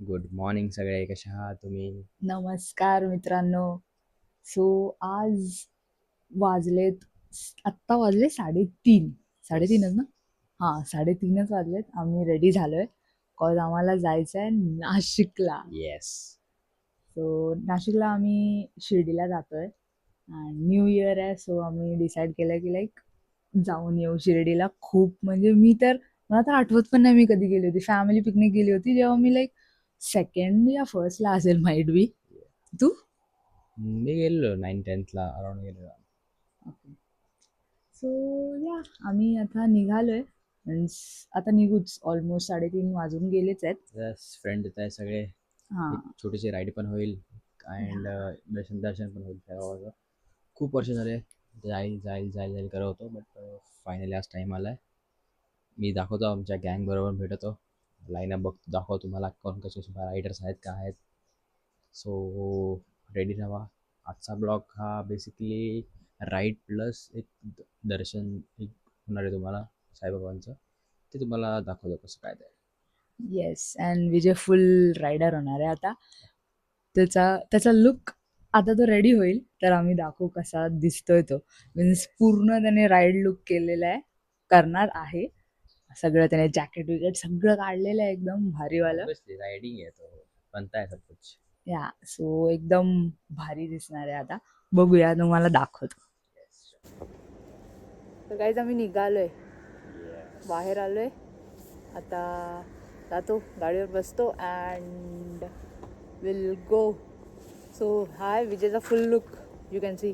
Good morning सगळे, कशा आहात तुम्ही? नमस्कार मित्रांनो. सो आज वाजलेत आत्ता वाजले 3:30. येस. 3:30च ना? हां, 3:30च वाजलेत. आम्ही रेडी झालोय. कॉज आम्हाला जायचंय नाशिकला. येस. सो नाशिकला आम्ही शिर्डीला जातोय. न्यू इयर आहे, सो आम्ही डिसाईड केलंय की लाईक जाऊन येऊ शिर्डीला. खूप म्हणजे मला तर आठवत पण नाही मी कधी गेली होती. फॅमिली पिकनिक गेली होती जेव्हा मी लाईक सेकंड या फर्स्टला असेल माईट बी. तू? मी गेलेलो 9-10th ला अराउंड गेलेलो. ओके. सो या आम्ही आता निघालोय. मीन्स आता निघूच. ऑलमोस्ट 3:30 वाजून गेलेच आहेत. येस, फ्रेंड येत आहे सगळे. एक हां. छोटीशी राईड पण होईल या. अँड दर्शन दर्शन पण होईल देवाचं. खूप वर्ष झाले जाईल जाईल जाईल जाईल करत होतो, बट फायनली आज टाईम आलाय. मी दाखवतो, आमच्या गँग बरोबर भेटतो, लाईन अप दाखवतो तुम्हाला कोण कसे रायडर्स आहेत काय आहेत. सो रेडी राहा. आजचा ब्लॉग हा बेसिकली राईड प्लस एक दर्शन एक होणार आहे तुम्हाला साईबाबांचं. ते तुम्हाला दाखवतो कसं काय ते. Yes. And Vijay full rider होणार आहे आता. त्याचा त्याचा लुक आता तो रेडी होईल तर आम्ही दाखवू कसा दिसतोय तो. मीन्स पूर्ण त्याने राईड लुक केलेला आहे. करणार आहे. सगळं त्याने जॅकेट विकेट सगळं काढलेलं आहे एकदम भारीवालं. ऑब्विसली रायडिंग आहे तो, बनता है सब कुछ. या सो एकदम भारी दिसणार आहे आता. बघूया, तुम्हाला दाखवतो. तर काहीच आम्ही निघालोय, बाहेर आलोय. आता जातो, गाडीवर बसतो and will go. So hi विजयचा full look you can see.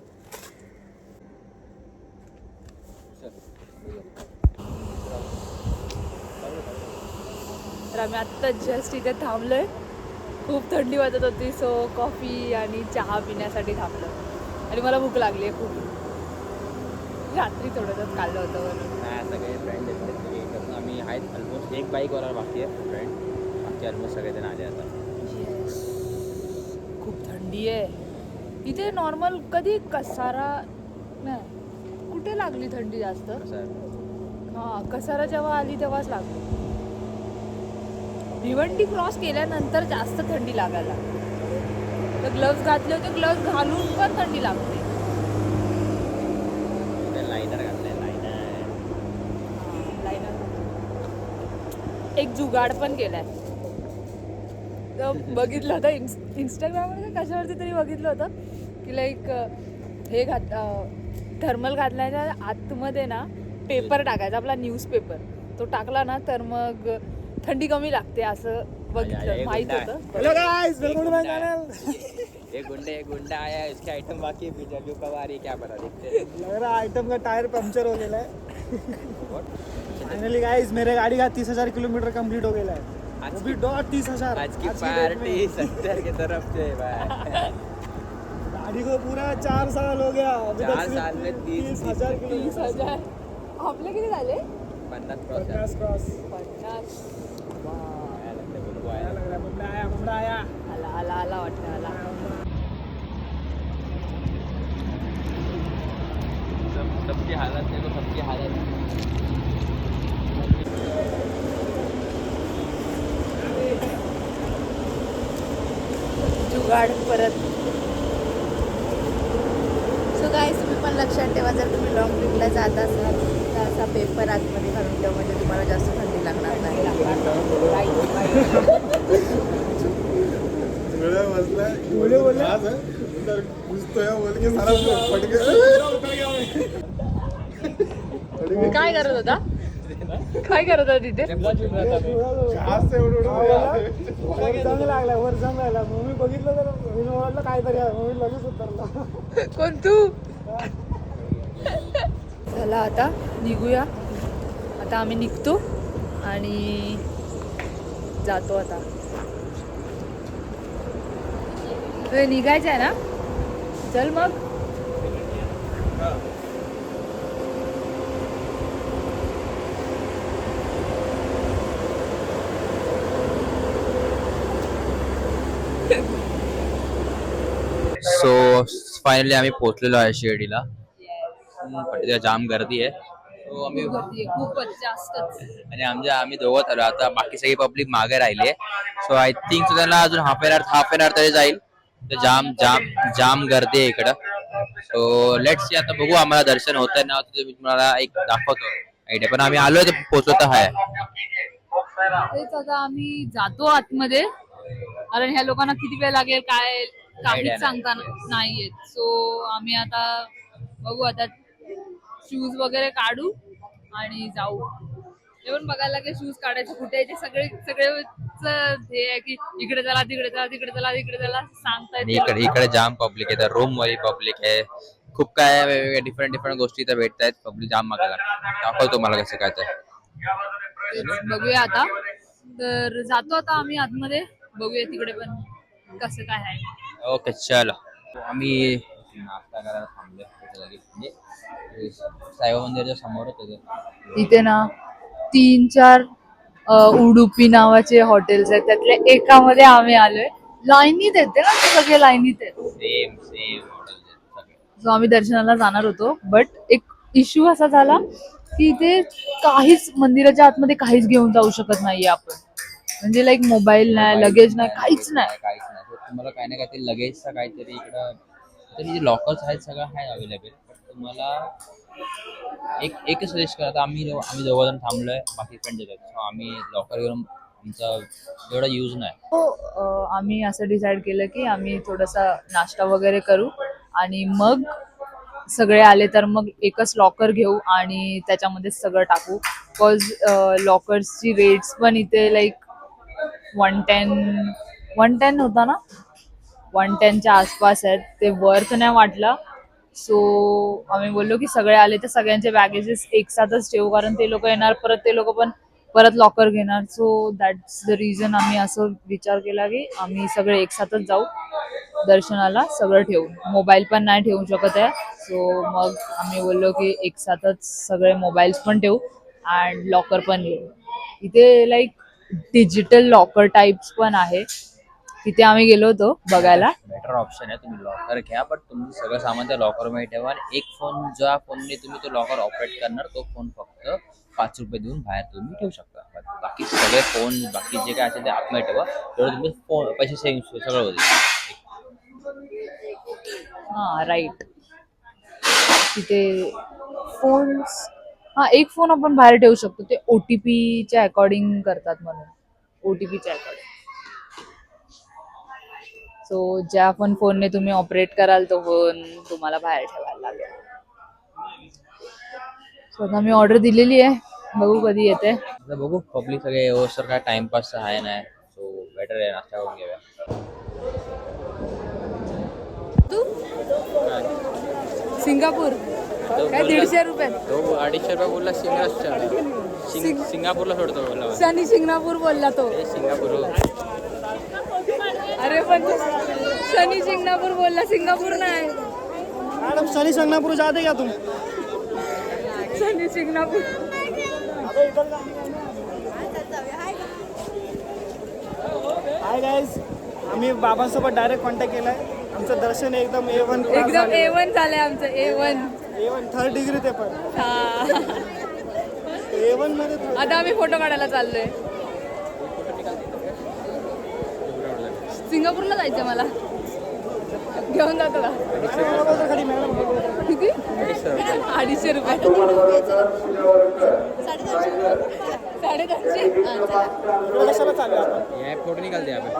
तर आम्ही आत्ता जस्ट इथे थांबलोय. खूप थंडी वाजत होती, सो कॉफी आणि चहा पिण्यासाठी थांबलो. आणि मला भूक लागली आहे खूप. रात्री थोडंसं खाल्लं होतं म्हणून. नाही, सगळे फ्रेंड आहेत सगळे एकत्र. आम्ही आहेत ऑलमोस्ट. एक बाईकवर बाकी आहे फ्रेंड, बाकी ऑलमोस्ट सगळेजण आले आता. येस. खूप थंडी आहे इथे. नॉर्मल कधी कसारा नाही, कुठे लागली थंडी जास्त? कसं आहे, हां, कसारा जेव्हा आली तेव्हाच लागली. भिवंडी क्रॉस केल्यानंतर जास्त थंडी लागायला लागली. तर ग्लव्स घातले होते, ग्लव्स घालून पण थंडी लागते. लायनर घातलंय लायनर. एक जुगाड पण केलाय. तर बघितलं होतं इंस्टाग्रामवर कशावरती तरी बघितलं होतं की लाईक हे थर्मल घातल्याच्या आतमध्ये ना पेपर टाकायचा, आपला न्यूजपेपर. तो टाकला ना तर मग थंडी कमी लागते असं बघितलं, माहित होतं. Hello guys, welcome to my channel. एक गुंडा आया है, इसके आइटम बाकी है, बीजेपी कब आ रही है क्या पता, देखते हैं. लग रहा है आइटम का टायर पंक्चर हो गेला है. फाइनली गाइस, मेरे गाड़ी का 30,000 किलोमीटर कंप्लीट हो गेला है. वो भी डॉट 30,000. आज की date पार्टी में. सत्तर की तरफ से भाई. गाड़ी को पूरा 4 साल हो गया. अभी तक 4 सिर्फ साल में 30,000 किलोमीटर. 30,000. आपले किती झाले? 50 50 क्रॉस. 50. आया लग रहा है, मुंबई आया. आला आला आला वाटतं आला. सबकी हालत देखो, सबकी हालत. जुगाड परत. सो गाईस, तुम्ही पण लक्षात ठेवा, जर तुम्ही लॉंग ट्रिपला जात असाल तर असा पेपर आतमध्ये घालून ठेवा, म्हणजे तुम्हाला जास्त थंडी लागणार नाही. बोले बोले. काय करत होता? काय करत होता तिथे? वर जंग लागला, वर जंग लागला. मूवी बघितलं तर मी म्हटलं काहीतरी आहे. मूवी लगेच उतरला. कोण तू? चला आता निघूया. आता आम्ही निघतो आणि जातो आता. निघायचं आहे ना? चल मग. सो फायनली आम्ही पोहोचलेलो आहे शिर्डीला. पण तिथे जाम गर्दी आहे. So आम्ही खूप गर्दी आहे, खूपच जास्तच. आणि आम्ही दोघं आलो आता, बाकी सगळी पब्लिक मागे राहिली आहे. सो आय थिंक त्यांना अजून हाफ एन आवर तरी जाईल. तर जाम जाम जाम गर्दी आहे इकडं. सो लेट्स सी, आता बघू आम्हाला दर्शन होतंय ना, तर मी तुम्हाला एक दाखवतो आयडिया. पण आम्ही आलोय तर पोहोचत आहे. तेच आता आम्ही जातो आतमध्ये, कारण ह्या लोकांना किती वेळ लागेल काय Idea काहीच नाही. सांगता नाहीयेत. सो आम्ही आता बघू, आता शूज वगैरे काढू आणि जाऊ. ते पण बघायला लागेल शूज काढायचे कुठे आहे ते. सगळे हे आहे की इकडे चला तिकडे चला तिकडे चला तिकडे चला सांगतायत आणि ते इकडे लोकं. इकडे जाम पब्लिक आहे, रूम मध्ये पब्लिक आहे. खूप काय वेगवेगळ्या डिफरंट गोष्टी इथं भेटतायत. पब्लिक जाम मागायला दाखवतो मला कसं काय तर. तेच बघूया आता. तर जातो आता आम्ही आतमध्ये, बघूया तिकडे पण कसं काय आहे. ओके चल. आम्ही नाश्ता करायला थांबलोय कुठे जागी, म्हणजे साईबाबा मंदिराच्या समोरच होते. इथे ना 3-4 उडुपी नावाचे हॉटेल्स आहेत, त्यातल्या एकामध्ये आम्ही आलोय. लाईनीत येते ना ते सगळे, लाईनीत आहेत. सेम सगळे. सो आम्ही दर्शनाला जाणार होतो, बट एक इश्यू असा झाला की इथे काहीच मंदिराच्या आतमध्ये काहीच घेऊन जाऊ शकत नाहीये आपण. म्हणजे लाईक मोबाईल नाही, लगेज नाही, काहीच नाही. काहीच नाही. So तुम्हाला काही ना काहीतरी लगेजचं काहीतरी इकडं, तरी जे लॉकर्स आहेत सगळं आहे अवेलेबल. पण तुम्हाला एक सजेस्ट करा. आम्ही दोघं जण थांबलोय, बाकी फ्रेंड येतात. So आम्ही लॉकर घेऊन आमचा एवढा यूज नाही. हो, आम्ही असं डिसाईड केलं की आम्ही थोडासा नाश्ता वगैरे करू आणि मग सगळे आले तर मग एकच लॉकर घेऊ आणि त्याच्यामध्ये सगळं टाकू. बिकॉज लॉकर्सची रेट्स पण इथे लाईक 110 होता ना, 110च्या आसपास आहेत. ते वर्थ नाही वाटलं. सो आम्ही बोललो की सगळे आले तर सगळ्यांचे बॅगेजेस एक साथच ठेवू, कारण ते लोक येणार परत, ते लोक पण परत लॉकर घेणार. सो दॅट्स द रिझन आम्ही असं विचार केला की आम्ही सगळे एक साथच जाऊ दर्शनाला, सगळं ठेवून. मोबाईल पण नाही ठेवू शकत आहे. सो मग आम्ही बोललो की एक साथच सगळे मोबाईल्स पण ठेवू अँड लॉकर पण घेऊ. इथे लाईक डिजिटल लॉकर टाइप्स पण आहे. तिथे आम्ही गेलो होतो बघायला. बेटर ऑप्शन आहे. तुम्ही लॉकर घ्या, बट तुमचं सगळं सामान त्या लॉकरमध्ये ठेवा. आणि एक फोन, ज्या फोनने तुम्ही तो लॉकर ऑपरेट करणार, तो फोन फक्त ₹5 देऊन बाहेर तुम्ही ठेवू शकता. बाकी सगळे फोन, बाकी जे काय असेल ते आतमध्ये ठेवा. तेवढं तुमचे फोन पैसे सेव्हिंग सगळं होईल. हा राईट. तिथे फोन्स, हा एक फोन आपण बाहेर ठेवू शकतो. ते OTPच्या अकॉर्डिंग करतात म्हणून, OTPच्या अकॉर्डिंग. सो ज्या पण फोनने तुम्ही ऑपरेट कराल तो फोन तुम्हाला बाहेर ठेवायला लागेल. सो आता मी ऑर्डर दिलेली आहे, बघू कधी येते. आता बघू, पब्लिक सगळे व्यवस्थित काय टाइमपास आहे नाही. सो बेटर आहे नाश्ता करून घेऊया. तू सिंगापूर काय 150 रुपये, तो 250 बोलला. सिंगापूरला सोडतो बोलला. शनी शिंगणापूर बोलला तो. सिंगापूर. अरे पण शनी शिंगणापूर बोलला, सिंगापूर नाही. मॅडम शनी शिंगणापूर जाते का तुम? शनी शिंगणापूर. हाय गाईज, आम्ही बाबांसोबत डायरेक्ट कॉन्टॅक्ट केलाय. आमचं दर्शन एकदम A1 एकदम A1 झालंय आमचं. A1 3rd डिग्री ते पण A1 मध्ये. आता आम्ही फोटो काढायला चाललोय. सिंगापूरला जायचं मला, घेऊन जातो का? किती? 250 रुपये. 350. कशाला चालू आपण? ये फोटो निकालते यहाँ पे.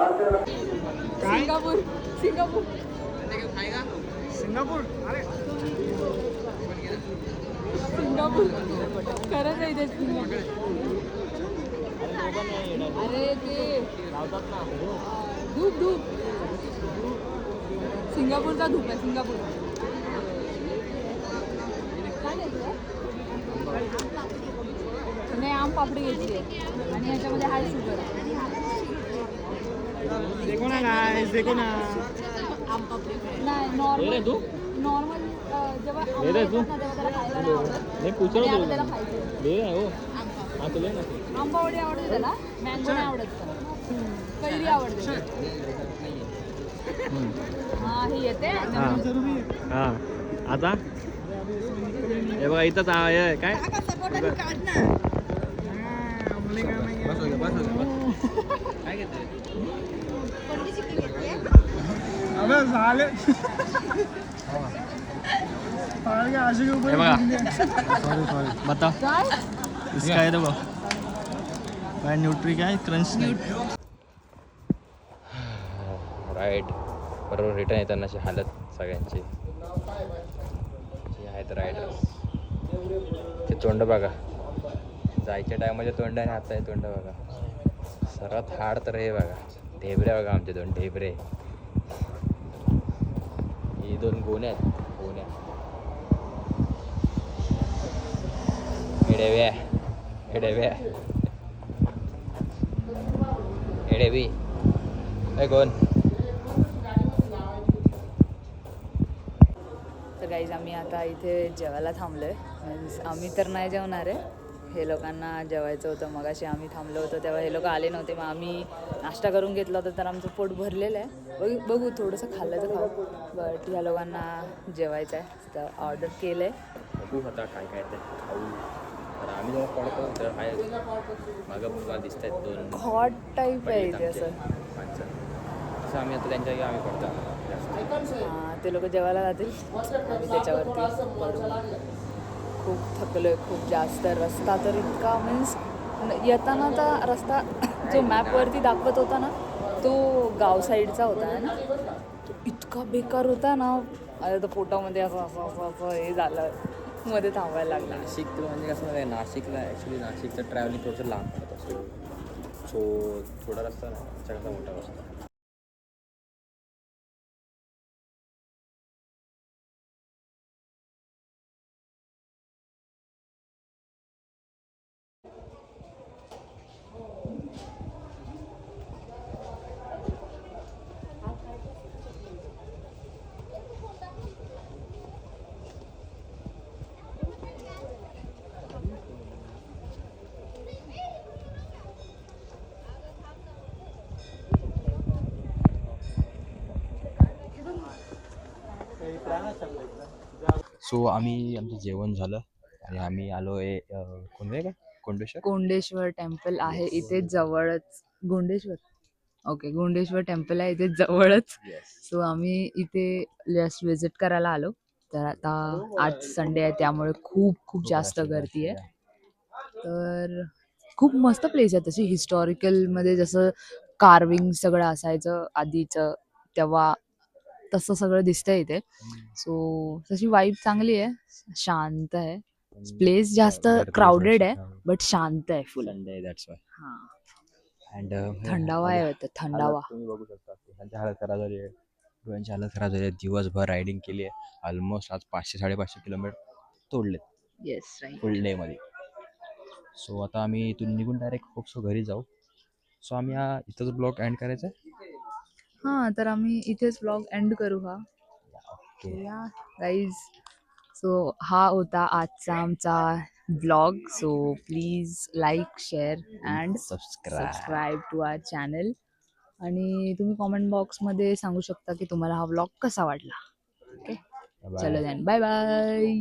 सिंगापूर. सिंगापूर अरे सिंगापूर खरंच आहे ते. अरे ते धूप सिंगापूरचा धूप आहे. सिंगापूर नाही, आम पापडी घ्यायची आहे आणि ह्याच्यामध्ये हाय शुगर. देखो ना गाइस, देखो ना. आम पापडी नाही, नॉर्मल जेव्हा आंबा येतात ना, तेव्हा त्याला खायला नाही आवडत. आणि आता त्याला खायचं. आंबावडी आवडते त्याला, मँगो नाही आवडत. कैरी आवडते. हा, हे येते आता हे बघा इथंच आहे काय काय घेतोय अबे झाले आशी के ऊपर हे बघा. सॉरी सॉरी बता इसका है देखो काय न्यूट्री काय क्रंच राईट बरोबर रिटर्न येताना अशी हालत सगळ्यांची आहेत रायडर्स ते तोंड बघा जायच्या टायमाचे तोंड आणि आता हे तोंड बघा सर्वात हाड तर हे बघा ढेबरे बघा आमचे दोन ढेबरे ही दोन गोण्या आहेत गोण्या एडेव्या एडेव्या एडेवी ए कोण तर गाईज आम्ही आता इथे जेवायला थांबलो आहे मीन्स आम्ही तर नाही जेवणार आहे हे लोकांना जेवायचं होतं मगाशी आम्ही थांबलो होतो तेव्हा हे लोक आले नव्हते मग आम्ही नाश्ता करून घेतला होता तर आमचं पोट भरलेलं आहे बघू थोडंसं खाल्लं तर खाऊ बट ह्या लोकांना जेवायचं आहे तर ऑर्डर केलं आहे बघू आता काय काय ते खाऊ तर आम्ही जेव्हा पडतो तर आहे मागं मला दिसत आहेत दोन हॉट टाईप आहे इथे असं माणसं तसं आम्ही आता त्यांच्या आम्ही पडतो जास्त ते लोक जेवायला जातील आम्ही त्याच्यावरती पडू. खूप थकलो आहे खूप जास्त रस्ता तर इतका मीन्स येताना तर रस्ता जो मॅपवरती दाखवत होता ना तो गाव साईडचा होता आहे ना तो इतका बेकार होता ना आता तर पोटामध्ये असं असं असं असं हे झालं मध्ये थांबायला लागलं नाशिक तर म्हणजे कसं आहे नाशिकला ॲक्च्युली नाशिकचं ट्रॅव्हलिंग थोडंसं लांब पडत असतो सो थोडा रस्ता ना कसा मोठा रस्ता सो आम्ही आमचं जेवण झालं आणि आम्ही आलो आहे कोणते काय कोंडेश्वर गोंडेश्वर टेम्पल आहे इथे जवळच गोंडेश्वर ओके गोंडेश्वर टेम्पल आहे इथे जवळच सो आम्ही इथे जस्ट विजिट करायला आलो तर आता आज संडे आहे त्यामुळे खूप खूप जास्त गर्दी आहे तर खूप मस्त प्लेस आहे तशी हिस्टॉरिकलमध्ये जसं कार्विंग सगळं असायचं आधीचं तेव्हा तसं सगळं दिसतंय इथे सो तशी वाईब चांगली आहे शांत आहे प्लेस जास्त क्राऊडेड आहे बट शांत आहे फुल संडे दॅट्स वाय हां अँड थंडावा आहे वाटतं थंडावा तुम्ही बघू शकता त्यांची हालत खराब झाली आहे डोळ्यांची हालत खराब झाली आहे दिवसभर रायडिंग केली आहे ऑलमोस्ट आज 500-550 किलोमीटर तोडलेत येस राईट फुल डेमध्ये सो आता आम्ही इथून निघून डायरेक्ट होपसो घरी जाऊ सो आम्ही हा इथंच ब्लॉग एंड करायचा आहे हां तर आम्ही इथेच ब्लॉग एंड करू हा ओके या गाईज सो हा होता आजचा आमचा blog so please like share and subscribe to our channel आणि तुम्ही कॉमेंट बॉक्समध्ये सांगू शकता की तुम्हाला हा ब्लॉग कसा वाटला ओके चलो देन बाय बाय